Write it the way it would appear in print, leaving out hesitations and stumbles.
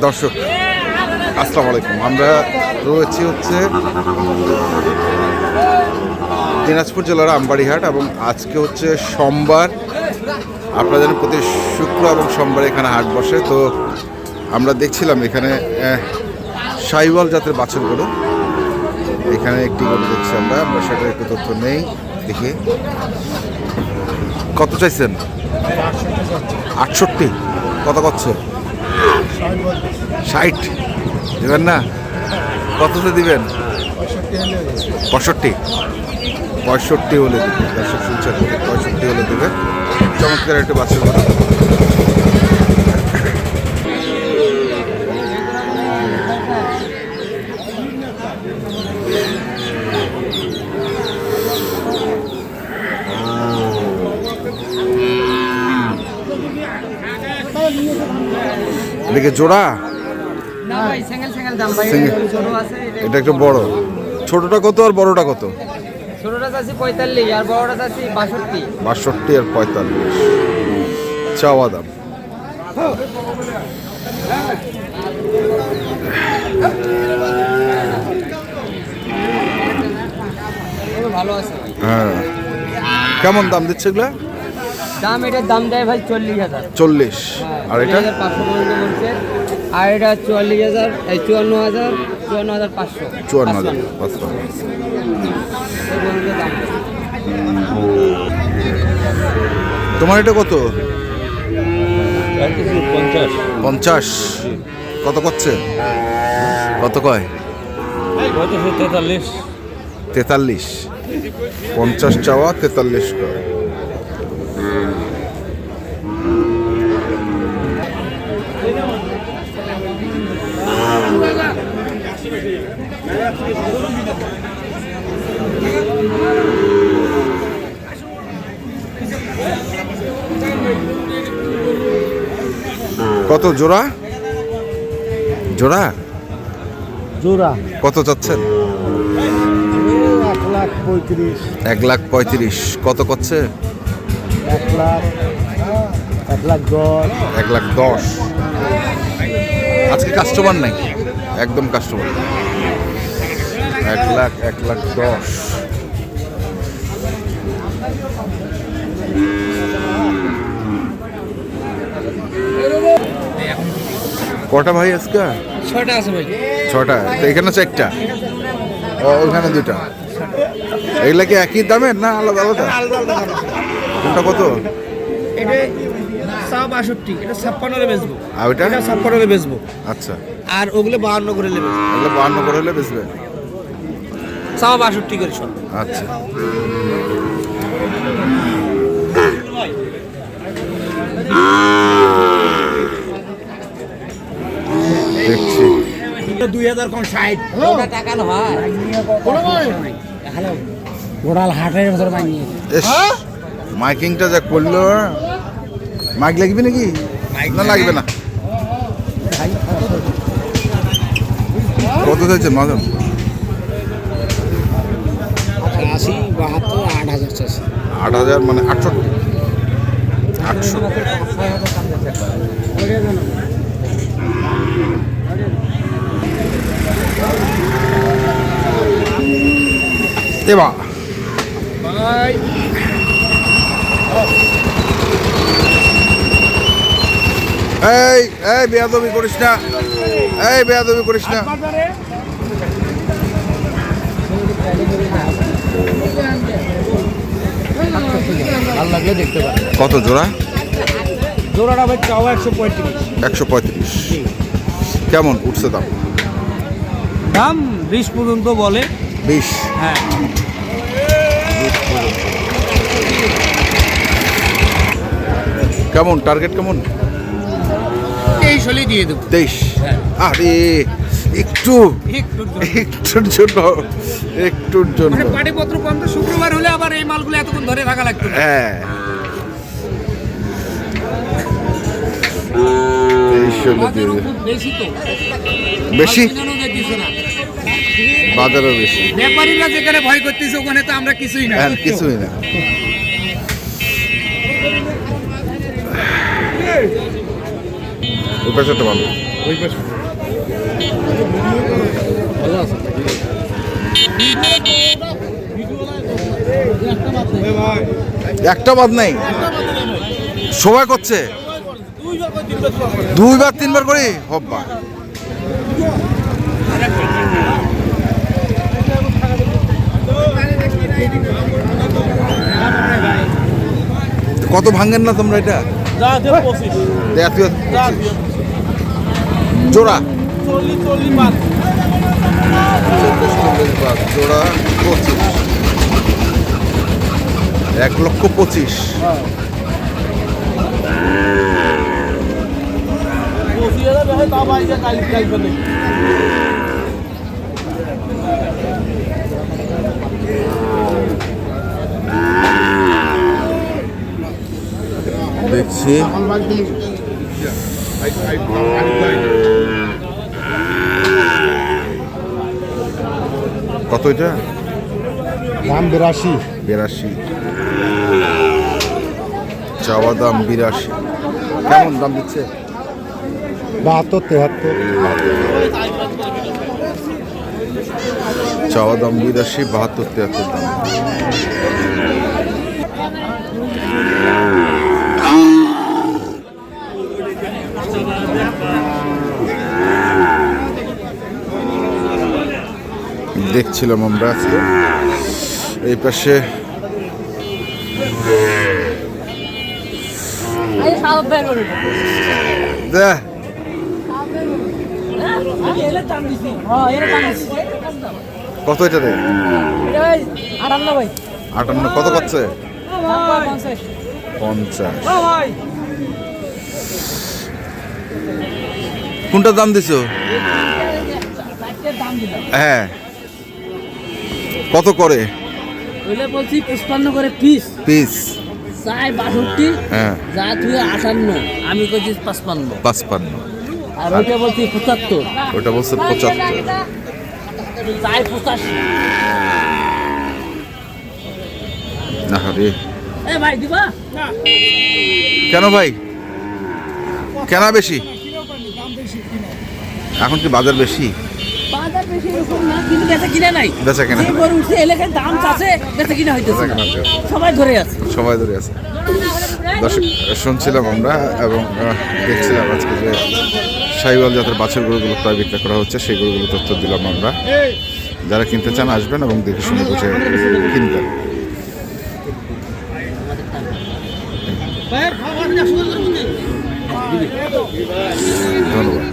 দর্শক আসসালামু আলাইকুম। আমরা রয়েছি হচ্ছে দিনাজপুর জেলার আমবাড়িহাট এবং আজকে হচ্ছে সোমবার। আপনারা জানেন প্রতি শুক্র এবং সোমবার এখানে হাট বসে। তো আমরা দেখছিলাম এখানে শাহিওয়াল জাতের বাছুরগুলো, এখানে একটি গরু দেখছি আমরা সেটার একটু তথ্য নেই। দেখি কত চাইছেন? 68। কত করছে? 60 দেবেন না? কততে দিবেন? 65। 65 হলে দেবে। দর্শক শুনছেন, 65 হলে দেবে। চমৎকার একটা বাছুর গরু। এদিকে জোড়া এটা একটু বড়। ছোটটা কত আর বড়টা কত? ছোটটা চাচ্ছি 45 আর বড়টা চাচ্ছি 62। 62 আর 45 চাওয়া দাম। ভালো আছে হ্যাঁ, কেমন দাম দিচ্ছে এগুলা? দাম এটার দাম দেয় ভাই 40,000। 40। আর এটা 500 পর্যন্ত বলছে। আর এটা 44,000, এই 54,000, 54,500। 54,500। তোমার এটা কত? 50। কত করছে? কত কয়? 43। 50 চাওয়া, 43 কয়। কত জোড়া? জোড়া জোড়া কত চাচ্ছেন? 1,35,000। 1,35,000। কত করছে? 1,10,000। 1,10,000। আজকে কাস্টমার নাই, একদম কাস্টমার। 1,10,000। কটা ভাই আজকে? 6টা আছে ভাই। 6টা। তো এখানে 4টা, ওখানে 2টা। এগুলা কি একই দামের না আলাদা আলাদা? কোনটা কত? এটা 62, এটা 56 এ বেচবো। আর ওইটা? এটা 56 এ বেচবো। আচ্ছা। আর ওগুলো 52 করে নেবে। এগুলো 52 করে হলে বেচবে? 62 করে সব। আচ্ছা। দেখছি 2,000 কম 60 টাকা না হয়। গোড়াল হাটের বছর বানিয়ে মাইকিংটা যা করলো। মাইক লাগবে নাকি? না লাগবে না। কত চাইছেন মাজন? 80, 72, 8,000 চাষি। 8,000 মানে 68। 800। এবার এই বেয়াদবি করিস না, এই বেয়াদবি করিস না। ভালো লাগলে দেখতে পারেন। কত জোড়া? জোড়াটা ভাই চাওয়া 135। 135। কেমন উঠছে দাম? দাম 20 পর্যন্ত বলে। 20? হ্যাঁ। কেমন টার্গেট কেমন? 23 হলে দিয়ে দেবো। 23? আরে একটুর জন্য মানে পাটিপত্র বন্ধ শুক্রবার হলে আবার এই মালগুলো এতক্ষণ ধরে থাকা লাগতো না। হ্যাঁ। 23 হলে দিয়ে দেবে। বেশি তো বেশি? কেন দিতেছে না? বাজারও বেশি। ব্যাপারীরা যেখানে ভয় করতেছে ওখানে তো আমরা কিছুই না। হ্যাঁ, কিছুই না। ওই পাশেরটা ভালো। ওই পাশে ভালো আছে। একটা বাদ নাই, সবাই করছে 2বার 3বার করে হব্বা। কত ভাঙেন না তোমরা এটা? দেখ তুই জোড়া 40 বাদ, জোড়া 25, 1,25,000। দেখছি কত এটা? দাম 82। 82, চাওয়া দাম 82। কেমন দাম দিচ্ছে? 72, 73। চাওয়া দাম 82, 72, 73 দাম। দেখছিলাম আমরা আজকে এই পাশে দেখ কত এটা দেয়? 58। কত করছে? 50। কোনটা দাম দিছো? হ্যাঁ, কত করে বলছি 55 করে পিস, পিস? চাই 62, হ্যাঁ, যা তুই 58, আমি করছি 55। 55। আর ওইটা বলছি 75, ওটা বলছে 75। চাই 85। আরে এ ভাই দিবা? কেন ভাই, কেন বেশি? এখন কি বাজার বেশি? বাজার বেশি এরকম না, কিন্তু বেচা কিনা নাই। বেচা কেনা যে গরু উঠছে এলাকায় দাম চাচ্ছে, বেচা কিনা হইতেছে না। সবাই ধরে আছে। সবাই ধরে আছে। দর্শক, শুনছিলাম আমরা এবং দেখছিলাম আজকে যে শাহিওয়াল জাতের বাছুর গরুগুলো প্রায় বিক্রি করা হচ্ছে, সেই গরুগুলো তথ্য দিলাম আমরা। যারা কিনতে চান আসবেন এবং দেখে শুনে বুঝে কিনবেন। ধন্যবাদ।